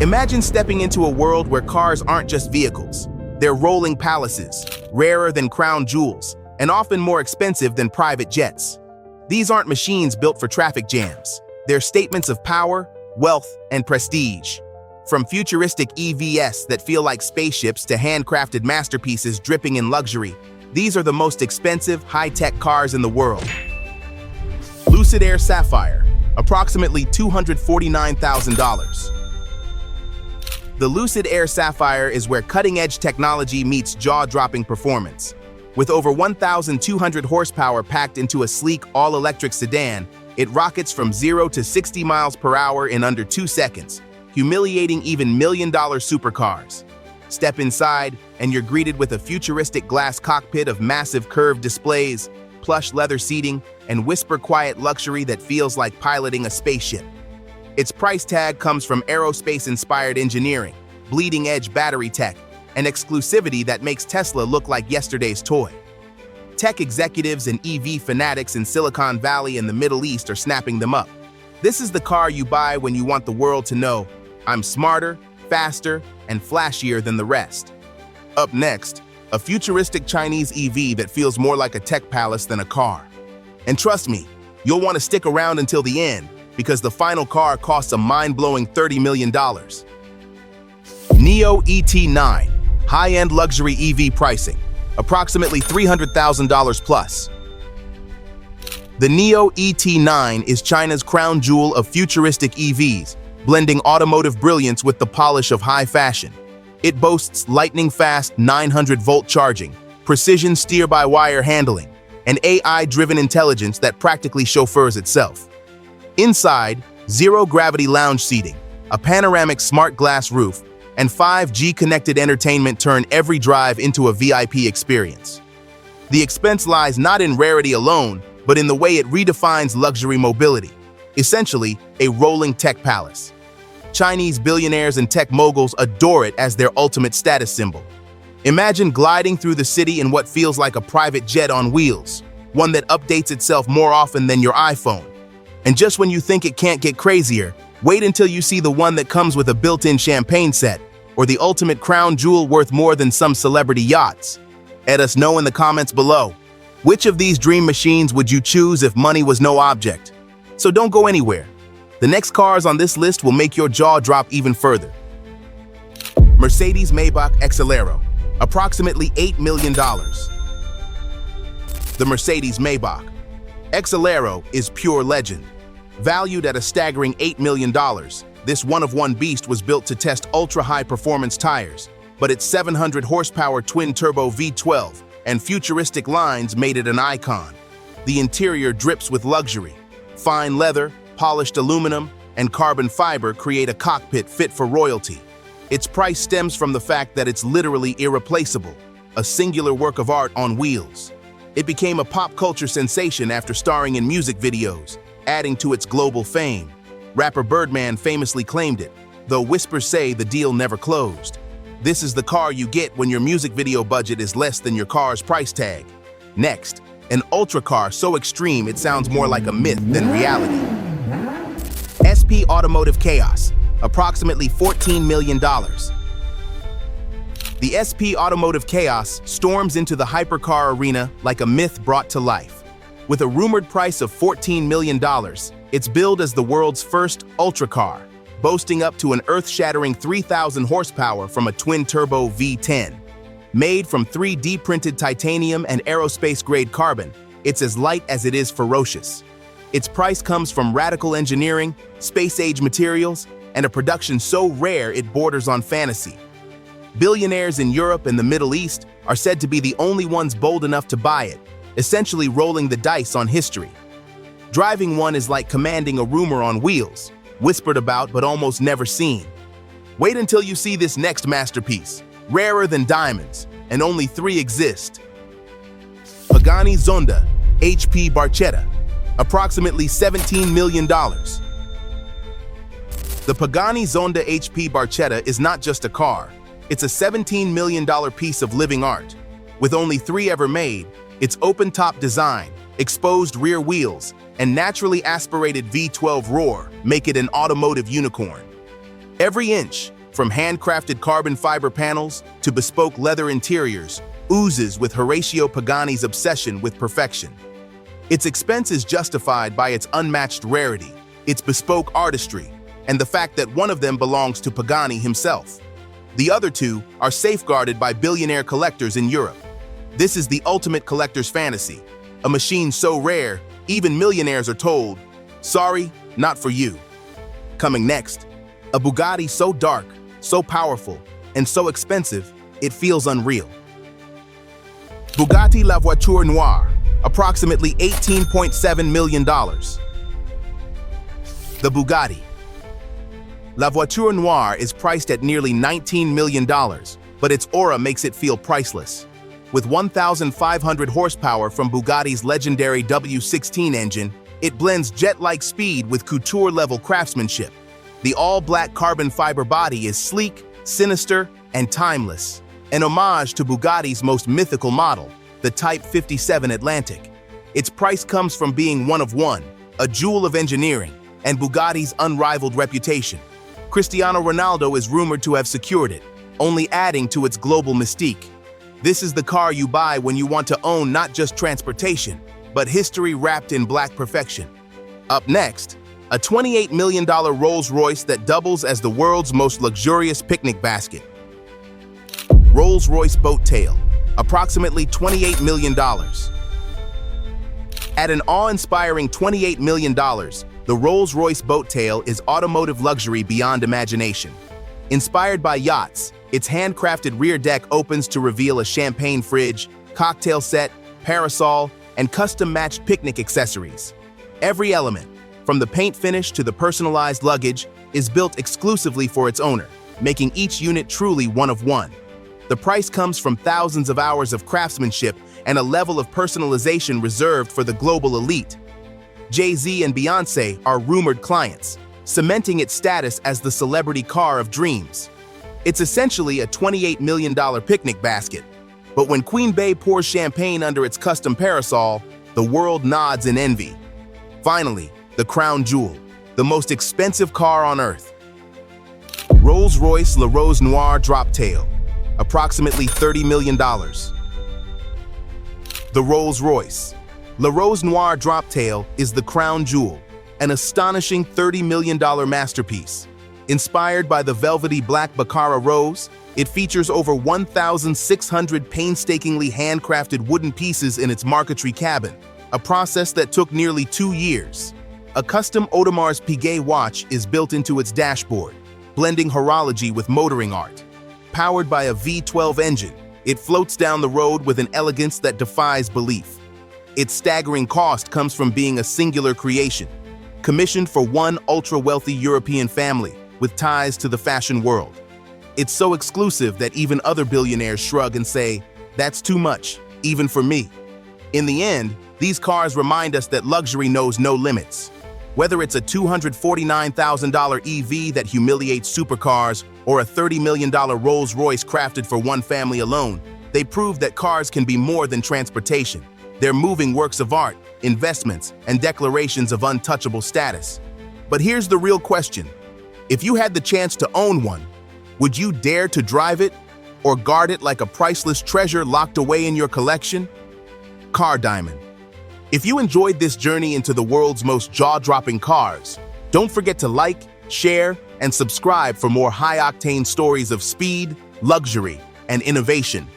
Imagine stepping into a world where cars aren't just vehicles. They're rolling palaces, rarer than crown jewels, and often more expensive than private jets. These aren't machines built for traffic jams. They're statements of power, wealth, and prestige. From futuristic EVs that feel like spaceships to handcrafted masterpieces dripping in luxury, these are the most expensive, high-tech cars in the world. Lucid Air Sapphire, approximately $249,000. The Lucid Air Sapphire is where cutting-edge technology meets jaw-dropping performance. With over 1,200 horsepower packed into a sleek, all-electric sedan, it rockets from 0 to 60 miles per hour in under 2 seconds, humiliating even million-dollar supercars. Step inside, and you're greeted with a futuristic glass cockpit of massive curved displays, plush leather seating, and whisper-quiet luxury that feels like piloting a spaceship. Its price tag comes from aerospace-inspired engineering, bleeding-edge battery tech, and exclusivity that makes Tesla look like yesterday's toy. Tech executives and EV fanatics in Silicon Valley and the Middle East are snapping them up. This is the car you buy when you want the world to know, I'm smarter, faster, and flashier than the rest. Up next, a futuristic Chinese EV that feels more like a tech palace than a car. And trust me, you'll want to stick around until the end, because the final car costs a mind-blowing $30 million. NIO ET9, high-end luxury EV pricing, approximately $300,000 plus. The NIO ET9 is China's crown jewel of futuristic EVs, blending automotive brilliance with the polish of high fashion. It boasts lightning-fast 900-volt charging, precision steer-by-wire handling, and AI-driven intelligence that practically chauffeurs itself. Inside, zero-gravity lounge seating, a panoramic smart glass roof, and 5G connected entertainment turn every drive into a VIP experience. The expense lies not in rarity alone, but in the way it redefines luxury mobility, essentially a rolling tech palace. Chinese billionaires and tech moguls adore it as their ultimate status symbol. Imagine gliding through the city in what feels like a private jet on wheels, one that updates itself more often than your iPhone. And just when you think it can't get crazier, wait until you see the one that comes with a built-in champagne set, or the ultimate crown jewel worth more than some celebrity yachts. Let us know in the comments below. Which of these dream machines would you choose if money was no object? So don't go anywhere. The next cars on this list will make your jaw drop even further. Mercedes Maybach Exelero, approximately $8 million. The Mercedes Maybach Exelero is pure legend. Valued at a staggering $8 million, this one-of-one beast was built to test ultra-high performance tires, but its 700-horsepower twin-turbo V12 and futuristic lines made it an icon. The interior drips with luxury. Fine leather, polished aluminum, and carbon fiber create a cockpit fit for royalty. Its price stems from the fact that it's literally irreplaceable, a singular work of art on wheels. It became a pop culture sensation after starring in music videos, adding to its global fame. Rapper Birdman famously claimed it, though whispers say the deal never closed. This is the car you get when your music video budget is less than your car's price tag. Next, an ultra car so extreme it sounds more like a myth than reality. SP Automotive Chaos, approximately $14 million. The SP Automotive Chaos storms into the hypercar arena like a myth brought to life. With a rumored price of $14 million, it's billed as the world's first ultra car, boasting up to an earth-shattering 3,000 horsepower from a twin-turbo V10. Made from 3D-printed titanium and aerospace-grade carbon, it's as light as it is ferocious. Its price comes from radical engineering, space-age materials, and a production so rare it borders on fantasy. Billionaires in Europe and the Middle East are said to be the only ones bold enough to buy it, essentially rolling the dice on history. Driving one is like commanding a rumor on wheels, whispered about but almost never seen. Wait until you see this next masterpiece, rarer than diamonds, and only 3 exist. Pagani Zonda HP Barchetta, approximately $17 million. The Pagani Zonda HP Barchetta is not just a car, it's a $17 million piece of living art. With only 3 ever made, its open-top design, exposed rear wheels, and naturally aspirated V12 roar make it an automotive unicorn. Every inch, from handcrafted carbon fiber panels to bespoke leather interiors, oozes with Horacio Pagani's obsession with perfection. Its expense is justified by its unmatched rarity, its bespoke artistry, and the fact that one of them belongs to Pagani himself. The other two are safeguarded by billionaire collectors in Europe. This is the ultimate collector's fantasy, a machine so rare, even millionaires are told, sorry, not for you. Coming next, a Bugatti so dark, so powerful, and so expensive, it feels unreal. Bugatti La Voiture Noire, approximately $18.7 million. The Bugatti La Voiture Noire is priced at nearly $19 million, but its aura makes it feel priceless. With 1,500 horsepower from Bugatti's legendary W16 engine, it blends jet-like speed with couture-level craftsmanship. The all-black carbon fiber body is sleek, sinister, and timeless, an homage to Bugatti's most mythical model, the Type 57 Atlantic. Its price comes from being one of one, a jewel of engineering, and Bugatti's unrivaled reputation. Cristiano Ronaldo is rumored to have secured it, only adding to its global mystique. This is the car you buy when you want to own not just transportation, but history wrapped in black perfection. Up next, a $28 million Rolls-Royce that doubles as the world's most luxurious picnic basket. Rolls-Royce Boat Tail, approximately $28 million. At an awe-inspiring $28 million, the Rolls-Royce Boat Tail is automotive luxury beyond imagination. Inspired by yachts, its handcrafted rear deck opens to reveal a champagne fridge, cocktail set, parasol, and custom-matched picnic accessories. Every element, from the paint finish to the personalized luggage, is built exclusively for its owner, making each unit truly one of one. The price comes from thousands of hours of craftsmanship and a level of personalization reserved for the global elite. Jay-Z and Beyoncé are rumored clients, cementing its status as the celebrity car of dreams. It's essentially a $28 million picnic basket, but when Queen Bey pours champagne under its custom parasol, the world nods in envy. Finally, the crown jewel, the most expensive car on Earth. Rolls-Royce La Rose Noire Drop Tail, approximately $30 million. The Rolls-Royce La Rose Noire Drop Tail is the crown jewel, an astonishing $30 million masterpiece. Inspired by the velvety black Baccarat rose, it features over 1,600 painstakingly handcrafted wooden pieces in its marquetry cabin, a process that took nearly 2 years. A custom Audemars Piguet watch is built into its dashboard, blending horology with motoring art. Powered by a V12 engine, it floats down the road with an elegance that defies belief. Its staggering cost comes from being a singular creation, commissioned for one ultra-wealthy European family with ties to the fashion world. It's so exclusive that even other billionaires shrug and say, "That's too much, even for me." In the end, these cars remind us that luxury knows no limits. Whether it's a $249,000 EV that humiliates supercars or a $30 million Rolls-Royce crafted for one family alone, they prove that cars can be more than transportation. They're moving works of art, investments, and declarations of untouchable status. But here's the real question. If you had the chance to own one, would you dare to drive it or guard it like a priceless treasure locked away in your collection? Car Diamond. If you enjoyed this journey into the world's most jaw-dropping cars, don't forget to like, share, and subscribe for more high-octane stories of speed, luxury, and innovation.